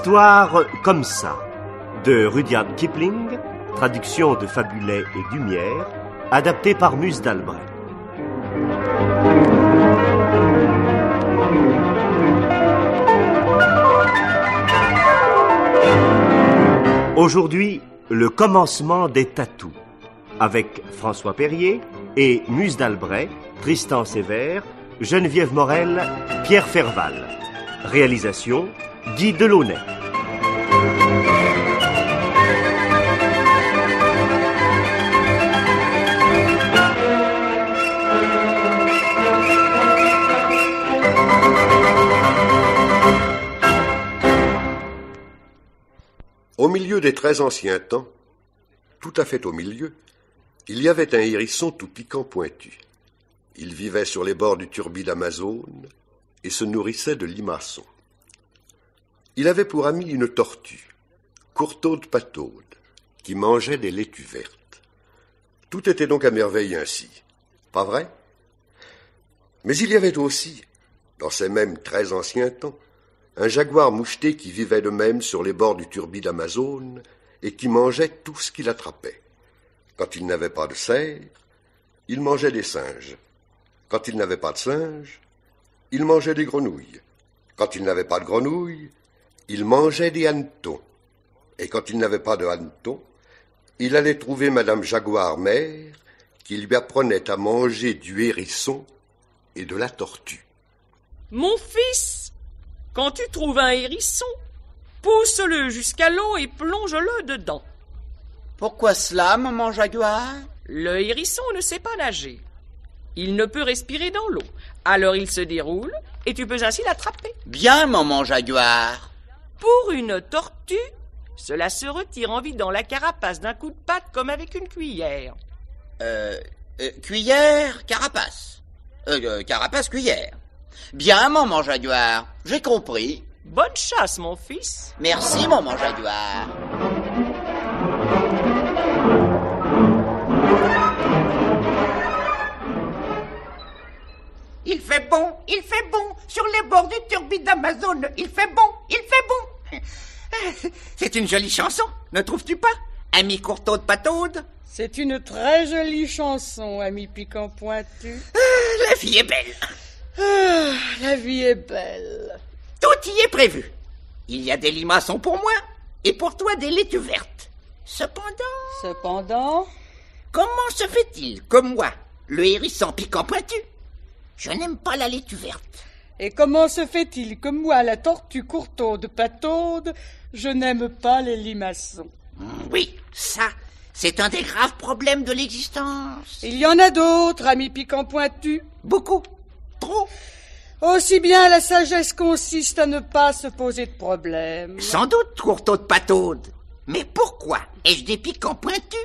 histoire comme ça, de Rudyard Kipling, traduction de Fabulay et Dumière, adapté par Muse d'Albret. Aujourd'hui, le commencement des tatous, avec François Perrier et Muse d'Albret, Tristan Sévère, Geneviève Morel, Pierre Ferval. Réalisation, Guy Delaunay. Au milieu des très anciens temps, tout à fait au milieu, il y avait un hérisson tout piquant pointu. Il vivait sur les bords du turbid d'Amazone et se nourrissait de limaçons. Il avait pour ami une tortue, courtaude pataude, qui mangeait des laitues vertes. Tout était donc à merveille ainsi, pas vrai? Mais il y avait aussi, dans ces mêmes très anciens temps, un jaguar moucheté qui vivait de même sur les bords du turbid d'Amazone et qui mangeait tout ce qu'il attrapait. Quand il n'avait pas de cerf, il mangeait des singes. Quand il n'avait pas de singes, il mangeait des grenouilles. Quand il n'avait pas de grenouilles, il mangeait des hannetons. Et quand il n'avait pas de hannetons, il allait trouver Madame Jaguar-mère qui lui apprenait à manger du hérisson et de la tortue. Mon fils, quand tu trouves un hérisson, pousse-le jusqu'à l'eau et plonge-le dedans. Pourquoi cela, maman Jaguar? Le hérisson ne sait pas nager. Il ne peut respirer dans l'eau. Alors il se déroule et tu peux ainsi l'attraper. Bien, maman Jaguar. Pour une tortue, cela se retire en vide dans la carapace d'un coup de patte comme avec une cuillère. Cuillère, carapace. Carapace, cuillère. Bien, maman Jaguar. J'ai compris. Bonne chasse, mon fils. Merci, maman Jaguar. Il fait bon, sur les bords du turbid d'Amazone, il fait bon. C'est une jolie chanson, ne trouves-tu pas, ami courtaude pataude? C'est une très jolie chanson, ami piquant pointu. La vie est belle. La vie est belle. Tout y est prévu. Il y a des limaçons pour moi, et pour toi des laitues vertes. Cependant, comment se fait-il que moi, le hérisson piquant pointu, je n'aime pas la laitue verte? Et comment se fait-il que moi, la tortue courtaude pataude, je n'aime pas les limaçons? Oui, ça, c'est un des graves problèmes de l'existence. Il y en a d'autres, ami piquant pointu. Beaucoup, trop. Aussi bien la sagesse consiste à ne pas se poser de problème. Sans doute, courtaude pataude. Mais pourquoi ai-je des piquants pointus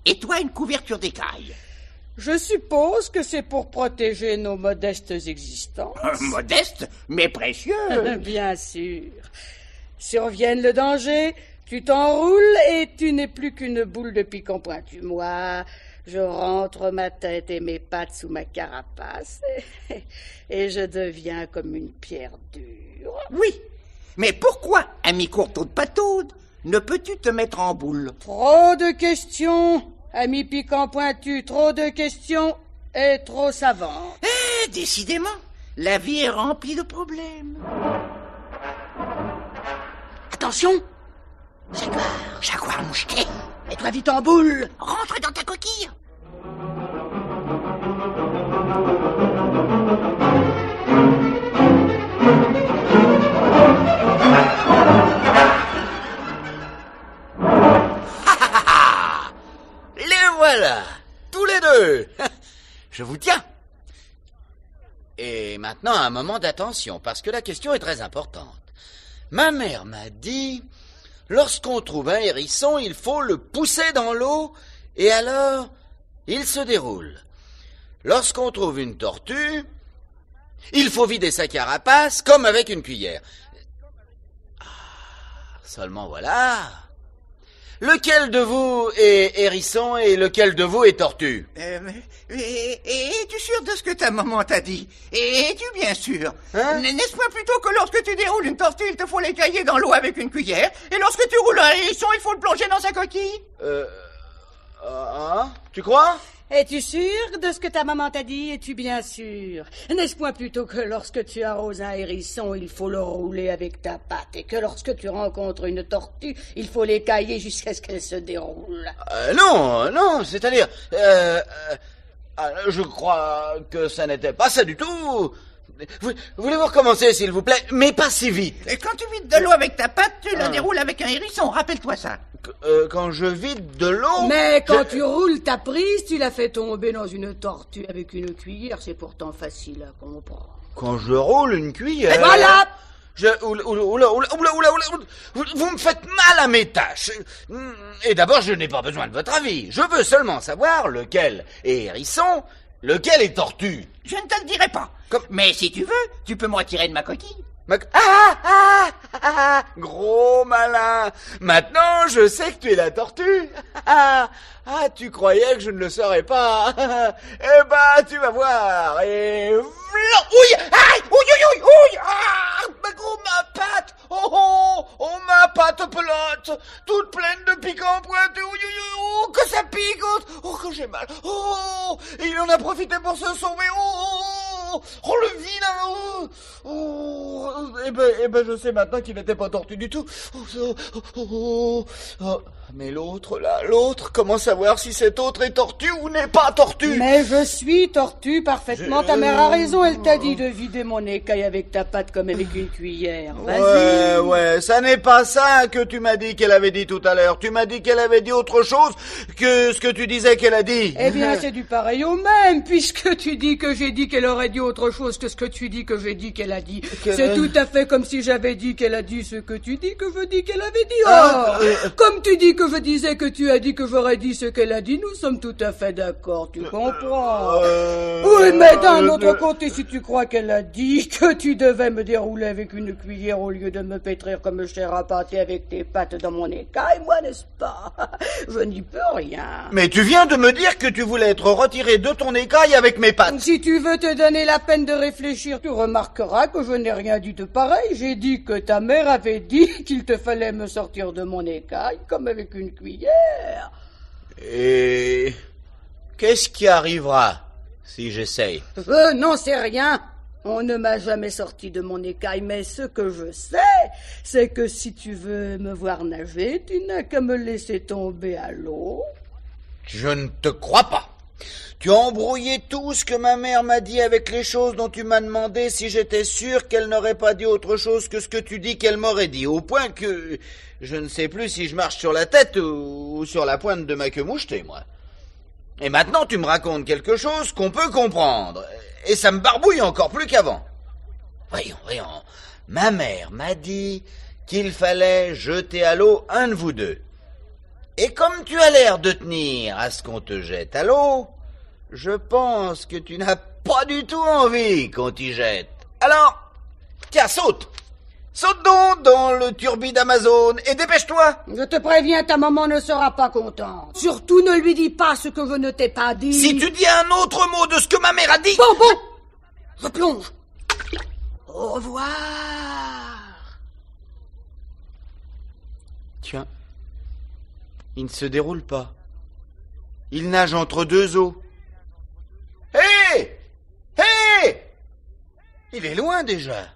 et toi une couverture d'écailles? Je suppose que c'est pour protéger nos modestes existences. Modestes, mais précieux. Bien sûr. Survienne le danger, tu t'enroules et tu n'es plus qu'une boule de piquant pointu. Moi, je rentre ma tête et mes pattes sous ma carapace et je deviens comme une pierre dure. Oui, mais pourquoi, ami courtaude pataude, ne peux-tu te mettre en boule? Trop de questions, ami piquant pointu, trop de questions et trop savant. Décidément, la vie est remplie de problèmes. Attention! Jaguar moucheté! Mets-toi vite en boule! Rentre dans ta coquille! Les voilà, tous les deux. Je vous tiens. Et maintenant, un moment d'attention, parce que la question est très importante. Ma mère m'a dit, lorsqu'on trouve un hérisson, il faut le pousser dans l'eau, et alors, il se déroule. Lorsqu'on trouve une tortue, il faut vider sa carapace, comme avec une cuillère. Seulement voilà, lequel de vous est hérisson et lequel de vous est tortue? Es-tu sûr de ce que ta maman t'a dit? Es-tu bien sûr? Hein? N'est-ce pas plutôt que lorsque tu déroules une tortue, il te faut l'écailler dans l'eau avec une cuillère, et lorsque tu roules un hérisson, il faut le plonger dans sa coquille? Tu crois? Es-tu sûr de ce que ta maman t'a dit? Es-tu bien sûr? N'est-ce point plutôt que lorsque tu arroses un hérisson, il faut le rouler avec ta patte, et que lorsque tu rencontres une tortue, il faut l'écailler jusqu'à ce qu'elle se déroule? Non, c'est-à-dire... je crois que ça n'était pas ça du tout. Voulez-vous recommencer, s'il vous plaît? Mais pas si vite. Et quand tu vides de l'eau avec ta patte, tu la déroules avec un hérisson, rappelle-toi ça. Quand je vide de l'eau... Mais quand tu roules ta prise, tu la fais tomber dans une tortue avec une cuillère, c'est pourtant facile à comprendre. Quand je roule une cuillère... Et voilà! Oula, vous me faites mal à mes tâches. Et d'abord, je n'ai pas besoin de votre avis. Je veux seulement savoir lequel est hérisson, lequel est tortue. Je ne te le dirai pas. Mais si tu veux, tu peux me retirer de ma coquille. Gros malin. Maintenant, je sais que tu es la tortue. Tu croyais que je ne le saurais pas. Eh ben, tu vas voir. Et... Ouille! Aïe! Ouille! Ma patte! Oh, ma patte pelote! Toute pleine de piquants pointus. Oh, que ça pique! Oh, que j'ai mal! Oh, il en a profité pour se sauver. Oh, le vilain! Eh ben, je sais maintenant qu'il n'était pas tortue du tout. Mais l'autre, comment savoir si cet autre est tortue ou n'est pas tortue? Mais je suis tortue parfaitement. Ta mère a raison, elle t'a dit de vider mon écaille avec ta patte comme avec une cuillère. Vas-y. Ouais, ça n'est pas ça que tu m'as dit qu'elle avait dit tout à l'heure. Tu m'as dit qu'elle avait dit autre chose que ce que tu disais qu'elle a dit. Eh bien, c'est du pareil au même, puisque tu dis que j'ai dit qu'elle aurait dit autre chose que ce que tu dis que j'ai dit qu'elle a dit. C'est tout à fait comme si j'avais dit qu'elle a dit ce que tu dis que je dis qu'elle avait dit. Comme tu dis que je disais que tu as dit que j'aurais dit ce qu'elle a dit, nous sommes tout à fait d'accord, tu comprends? Oui, mais d'un autre côté, si tu crois qu'elle a dit que tu devais me dérouler avec une cuillère au lieu de me pétrir comme chair à pâté avec tes pattes dans mon écaille, moi, n'est-ce pas? Je n'y peux rien. Mais tu viens de me dire que tu voulais être retiré de ton écaille avec mes pattes. Si tu veux te donner la peine de réfléchir, tu remarqueras que je n'ai rien dit de pareil. J'ai dit que ta mère avait dit qu'il te fallait me sortir de mon écaille comme avec une cuillère. Et qu'est-ce qui arrivera si j'essaye? Je n'en sais rien. On ne m'a jamais sorti de mon écaille, mais ce que je sais, c'est que si tu veux me voir nager, tu n'as qu'à me laisser tomber à l'eau. Je ne te crois pas. Tu as embrouillé tout ce que ma mère m'a dit avec les choses dont tu m'as demandé si j'étais sûr qu'elle n'aurait pas dit autre chose que ce que tu dis qu'elle m'aurait dit, au point que je ne sais plus si je marche sur la tête ou sur la pointe de ma queue mouchetée, moi. Et maintenant tu me racontes quelque chose qu'on peut comprendre, et ça me barbouille encore plus qu'avant. Voyons. Ma mère m'a dit qu'il fallait jeter à l'eau un de vous deux. Et comme tu as l'air de tenir à ce qu'on te jette à l'eau, je pense que tu n'as pas du tout envie qu'on t'y jette. Alors, tiens, saute. Saute donc dans le turbide d'Amazon et dépêche-toi. Je te préviens, ta maman ne sera pas contente. Surtout ne lui dis pas ce que je ne t'ai pas dit. Si tu dis un autre mot de ce que ma mère a dit... Bon, je plonge. Au revoir. Tiens, il ne se déroule pas. Il nage entre deux eaux. Hé! Il est loin déjà.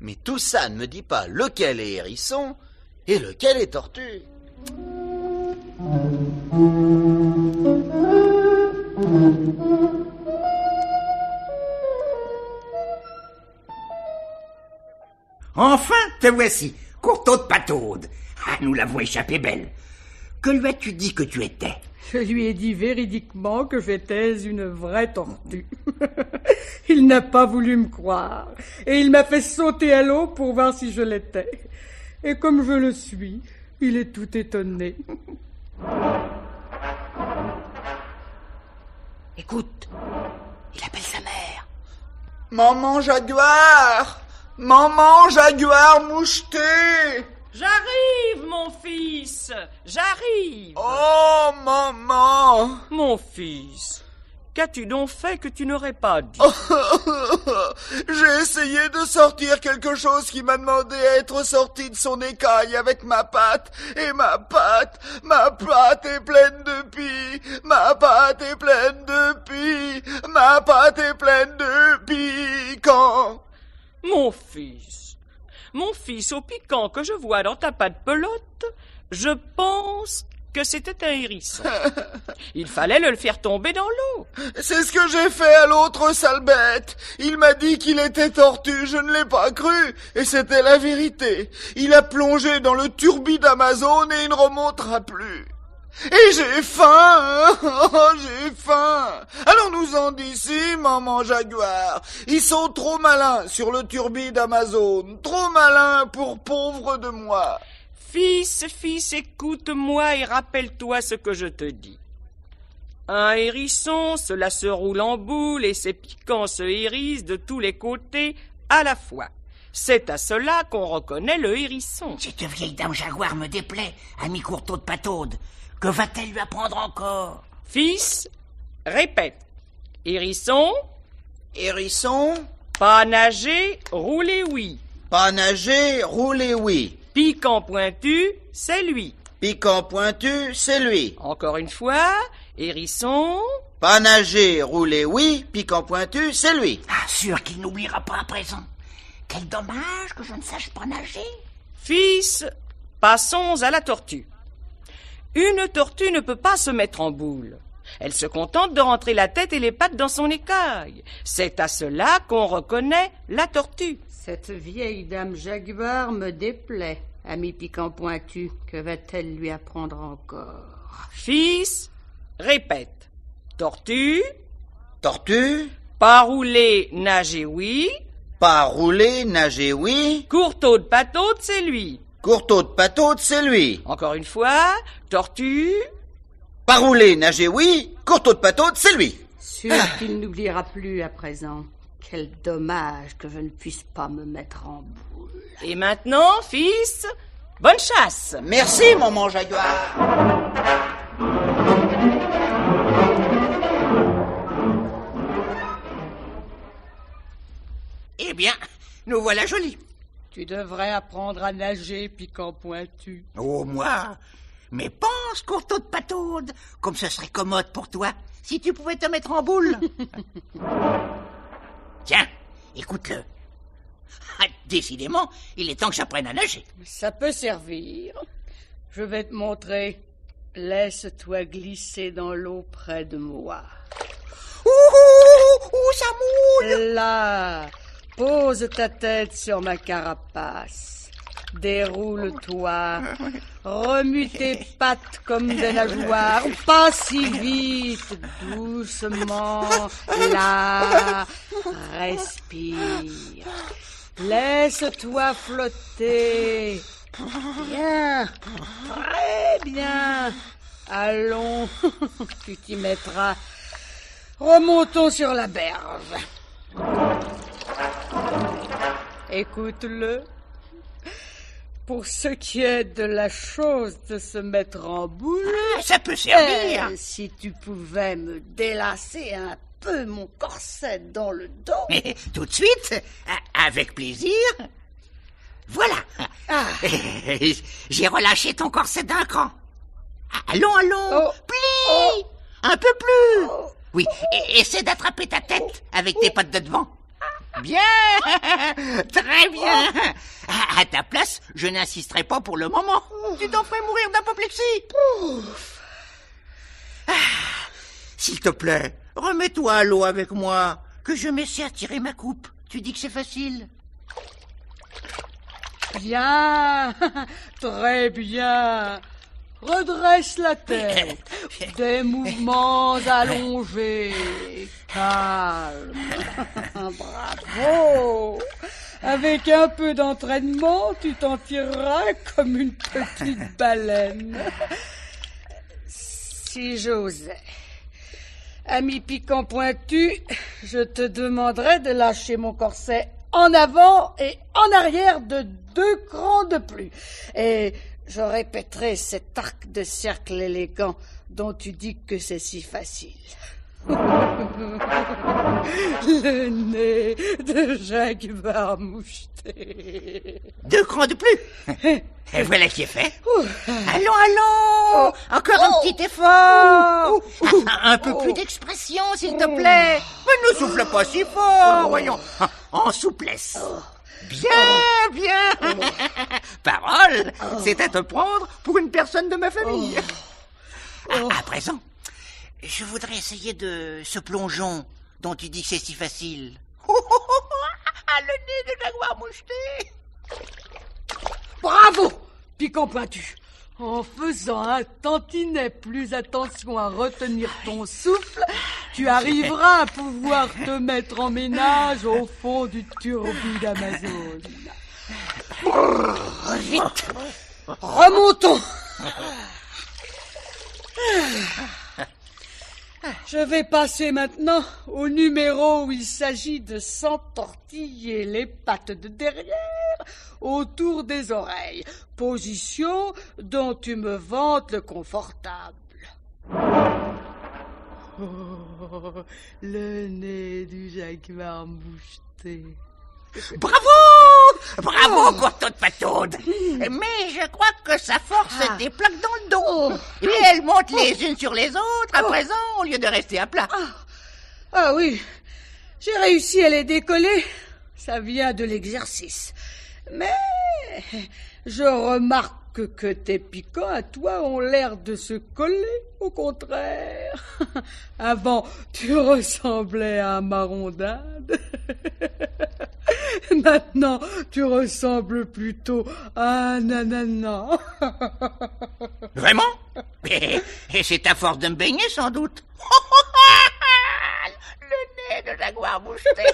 Mais tout ça ne me dit pas lequel est hérisson et lequel est tortue. Enfin, te voici, courtaude pataude. Nous l'avons échappé belle. Que lui as-tu dit que tu étais? Je lui ai dit véridiquement que j'étais une vraie tortue. Il n'a pas voulu me croire, et il m'a fait sauter à l'eau pour voir si je l'étais. Et comme je le suis, il est tout étonné. Écoute, il appelle sa mère. Maman jaguar moucheté. J'arrive, mon fils, j'arrive. Oh, maman! Mon fils, qu'as-tu donc fait que tu n'aurais pas dit? J'ai essayé de sortir quelque chose qui m'a demandé à être sorti de son écaille avec ma patte, et ma patte est pleine de pis, ma patte est pleine de pis, ma patte est pleine de piquant. Mon fils, au piquant que je vois dans ta patte pelote, je pense que c'était un hérisson. Il fallait le faire tomber dans l'eau. C'est ce que j'ai fait à l'autre sale bête. Il m'a dit qu'il était tortue, je ne l'ai pas cru, et c'était la vérité. Il a plongé dans le turbide d'Amazon et il ne remontera plus. Et j'ai faim, j'ai faim. Allons-nous-en d'ici, maman jaguar. Ils sont trop malins sur le turbide d'Amazon, trop malins pour pauvre de moi. Fils, écoute-moi et rappelle-toi ce que je te dis. Un hérisson, cela se roule en boule et ses piquants se hérissent de tous les côtés à la fois. C'est à cela qu'on reconnaît le hérisson. Cette vieille dame jaguar me déplaît, ami Courtauld de Pataude. Que va-t-elle lui apprendre encore? Fils, répète. Hérisson, Hérisson, pas nager, rouler oui. pas nager, rouler oui. Piquant pointu, c'est lui. Piquant pointu, c'est lui. Encore une fois, hérisson, Pas nager, rouler oui. Piquant pointu, c'est lui. Ah, sûr qu'il n'oubliera pas à présent. Quel dommage que je ne sache pas nager. fils, passons à la tortue. Une tortue ne peut pas se mettre en boule. Elle se contente de rentrer la tête et les pattes dans son écaille. C'est à cela qu'on reconnaît la tortue. Cette vieille dame jaguar me déplaît, ami piquant pointu. Que va-t-elle lui apprendre encore? Fils, répète. Tortue, Tortue, pas rouler, nager oui. pas rouler, nager oui. Courtauld de Pataude, c'est lui. Courtauld de Pataude, c'est lui. Encore une fois, tortue, Pas rouler, nager oui. Courtauld de Pataude, c'est lui. Sûr qu'il n'oubliera plus à présent. Quel dommage que je ne puisse pas me mettre en boule. et maintenant, fils, bonne chasse. Merci, maman jaguar. Eh bien, nous voilà jolis. Tu devrais apprendre à nager, piquant pointu. Oh, moi. Mais pense, Courtauld de Pataude, comme ce serait commode pour toi, si tu pouvais te mettre en boule. Tiens, écoute-le. Ah, décidément, il est temps que j'apprenne à nager. Ça peut servir. Je vais te montrer. Laisse-toi glisser dans l'eau près de moi. Ouh, ça mouille. Là, pose ta tête sur ma carapace. Déroule-toi. Remue tes pattes comme des nageoires. Pas si vite. Doucement. Là. Respire. Laisse-toi flotter. Bien. Très bien. Allons. Tu t'y mettras. Remontons sur la berge. Écoute-le. Pour ce qui est de la chose de se mettre en boule, Ça peut servir. si tu pouvais me délasser un peu mon corset dans le dos. Tout de suite, avec plaisir. Voilà. J'ai relâché ton corset d'un cran. Allons. Oh. Plie. Un peu plus. Oui, essaie d'attraper ta tête avec tes pattes de devant. Bien. Très bien. À ta place, je n'insisterai pas pour le moment. Tu t'en ferais mourir d'apoplexie. S'il te plaît, remets-toi à l'eau avec moi, que je m'essaie à tirer ma coupe. Tu dis que c'est facile. Bien, très bien. Redresse la tête. Des mouvements allongés. Calme. Bravo. Avec un peu d'entraînement, tu t'en tireras comme une petite baleine. Si j'osais. Ami piquant pointu, je te demanderais de lâcher mon corset en avant et en arrière de 2 crans de plus. Et je répéterai cet arc de cercle élégant dont tu dis que c'est si facile. Le nez de Jacques Moucheté. 2 crans de plus. Et voilà qui est fait. Allons. Encore un petit effort. Un peu plus d'expression, s'il te plaît. Mais ne souffle pas si fort, voyons. En souplesse. Bien. Parole, c'est à te prendre pour une personne de ma famille. À présent, je voudrais essayer de ce plongeon dont tu dis que c'est si facile. Le nez de Jaguar Moucheté. Bravo, Piquant Pointu. En faisant un tantinet plus attention à retenir ton souffle, tu arriveras à pouvoir te mettre en ménage au fond du tourbillon d'Amazone. Vite, remontons. Je vais passer maintenant au numéro où il s'agit de s'entortiller les pattes de derrière autour des oreilles, position dont tu me vantes le confortable. Oh, le nez du Jaguar Moucheté. Bravo, Courtauld Pataude. Mais je crois que sa force des plaques dans le dos. Et elles montent les unes sur les autres à présent au lieu de rester à plat. Ah oui, j'ai réussi à les décoller. Ça vient de l'exercice. Mais je remarque que tes piquants à toi ont l'air de se coller, au contraire. Avant, tu ressemblais à un marron d'Inde. Maintenant, tu ressembles plutôt à un ananas. Vraiment? Et c'est à force de me baigner, sans doute. Le nez de Jaguar Moucheté.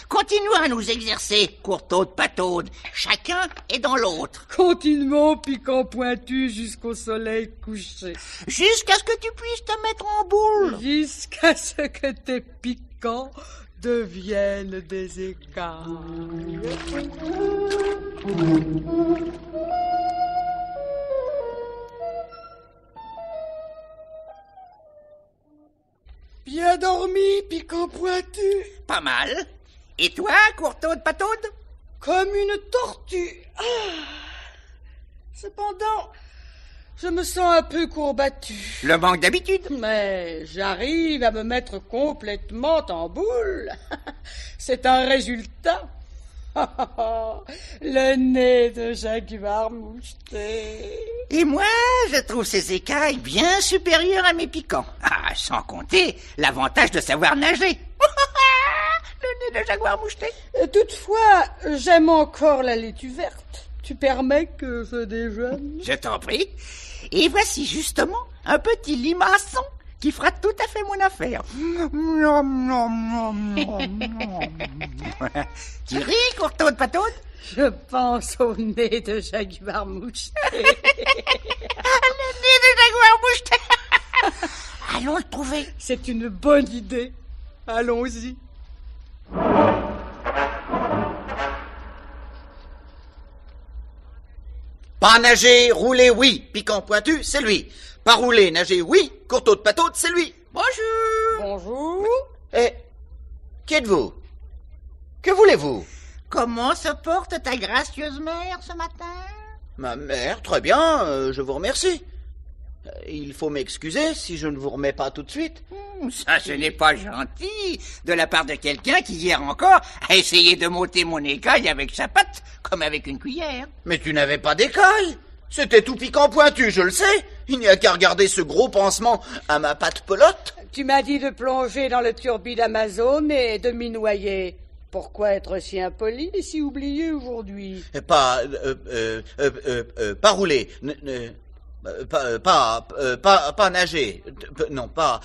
Continuons à nous exercer, Courtauld Pataude. Chacun est dans l'autre. Continuons, Piquant Pointu, jusqu'au soleil couché. Jusqu'à ce que tu puisses te mettre en boule. Jusqu'à ce que tes piquants deviennent des écailles. Bien dormi, Piquant Pointu. Pas mal. Et toi, Courtauld Pataude? Comme une tortue. Cependant, je me sens un peu courbattu. Le manque d'habitude. Mais j'arrive à me mettre complètement en boule. C'est un résultat. Le nez de Jaguar Moucheté. Et moi, je trouve ces écailles bien supérieures à mes piquants. Sans compter l'avantage de savoir nager. Le nez de Jaguar Moucheté. Toutefois, j'aime encore la laitue verte. Tu permets que je déjeune? Je t'en prie. Et voici justement un petit limaçon qui fera tout à fait mon affaire. Tu ris, Courtauld Pataude? Je pense au nez de Jaguar Moucheté. Le nez de Jaguar Moucheté. Allons le trouver. C'est une bonne idée. Allons-y. Pas nager, rouler, oui. Piquant Pointu, c'est lui. Pas rouler, nager, oui. Courtauld Pataude, c'est lui. Bonjour. Bonjour. Eh, qui êtes-vous? Que voulez-vous? Comment se porte ta gracieuse mère ce matin? Ma mère, très bien, je vous remercie. Il faut m'excuser si je ne vous remets pas tout de suite. Ça, ce n'est pas gentil de la part de quelqu'un qui, hier encore, a essayé de m'ôter mon écaille avec sa patte, comme avec une cuillère. Mais tu n'avais pas d'écaille. C'était tout Piquant Pointu, je le sais. Il n'y a qu'à regarder ce gros pansement à ma patte pelote. Tu m'as dit de plonger dans le tourbillon d'Amazone et de m'y noyer. Pourquoi être si impoli et si oublié aujourd'hui? Pas rouler. Pas nager. Non, pas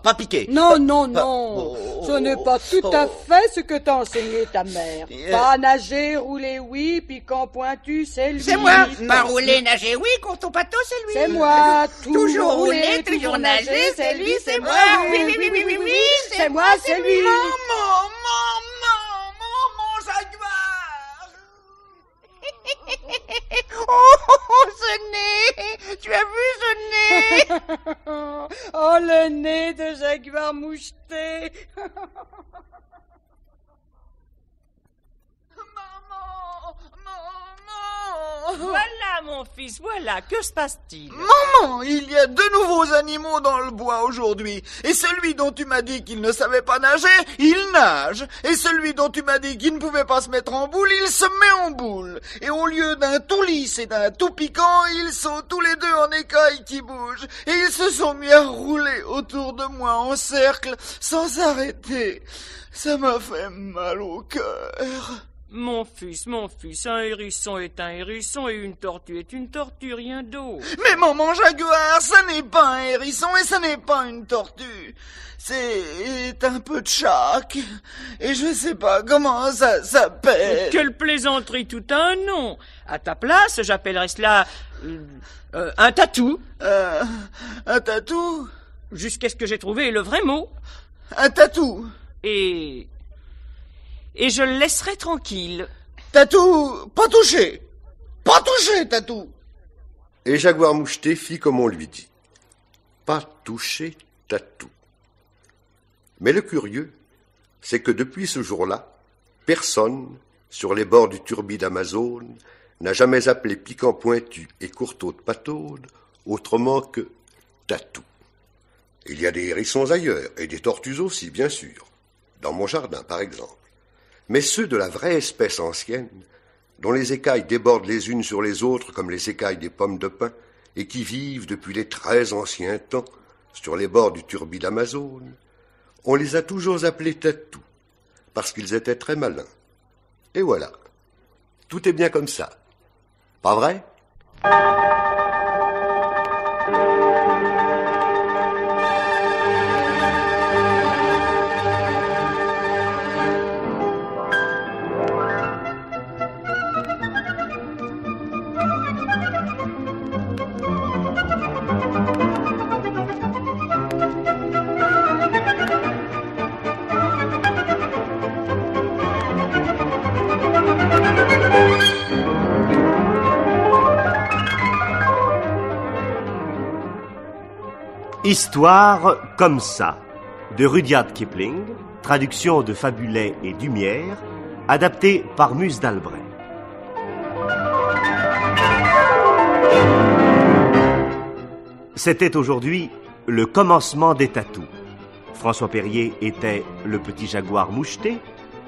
pas piquer. Non, Pas- non, pas- non. oh, Ce n'est pas tout à oh. fait ce que t'a enseigné ta mère. Yeah. Pas nager, rouler, oui, piquant pointu, c'est lui. C'est moi. Non. Pas rouler, nager, oui, compte au bateau, c'est lui. C'est moi. Toujours rouler, toujours nager, c'est lui, c'est moi. Oui, oui, oui, oui, oui, oui, C'est moi, c'est lui. Maman, Jaguar! Oh, ce nez. Tu as vu ce nez? Oh, le nez de Jaguar moucheté. Voilà, mon fils, voilà. Que se passe-t-il? Maman, il y a 2 nouveaux animaux dans le bois aujourd'hui. Et celui dont tu m'as dit qu'il ne savait pas nager, il nage. Et celui dont tu m'as dit qu'il ne pouvait pas se mettre en boule, il se met en boule. Et au lieu d'un tout lisse et d'un tout piquant, ils sont tous les deux en écailles qui bougent. Et ils se sont mis à rouler autour de moi en cercle, sans s'arrêter. Ça m'a fait mal au cœur. Mon fils, un hérisson est un hérisson et une tortue est une tortue, rien d'autre. Mais maman Jaguar, ça n'est pas un hérisson et ça n'est pas une tortue. C'est un peu de chaque. Et je sais pas comment ça s'appelle. Quelle plaisanterie, tout a un nom. À ta place, j'appellerais cela un tatou. Un tatou? Jusqu'à ce que j'ai trouvé le vrai mot. Un tatou? Et je le laisserai tranquille. Tatou, pas touché. Pas touché, tatou. Et Jaguar moucheté fit comme on lui dit. Pas toucher Tatou. Mais le curieux, c'est que depuis ce jour-là, personne, sur les bords du turbide Amazone, n'a jamais appelé Piquant Pointu et Courtauld Pataude autrement que Tatou. Il y a des hérissons ailleurs, et des tortues aussi, bien sûr, dans mon jardin, par exemple. Mais ceux de la vraie espèce ancienne, dont les écailles débordent les unes sur les autres comme les écailles des pommes de pin, et qui vivent depuis les très anciens temps sur les bords du turbide Amazone, on les a toujours appelés Tatou, parce qu'ils étaient très malins. Et voilà, tout est bien comme ça. Pas vrai ? Histoire comme ça, de Rudyard Kipling, traduction de Fabulet et Dumière, adapté par Muse d'Albret. C'était aujourd'hui le commencement des tatous. François Périer était le petit Jaguar moucheté,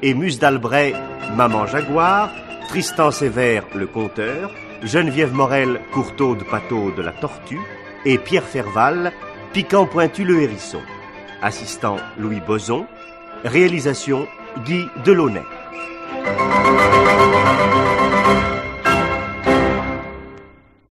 et Muse d'Albret, Maman Jaguar, Tristan Sévère, le conteur, Geneviève Morel, Courtauld Pataude, la tortue, et Pierre Ferval, Piquant Pointu le hérisson. Assistant Louis Boson. Réalisation Guy Delaunay.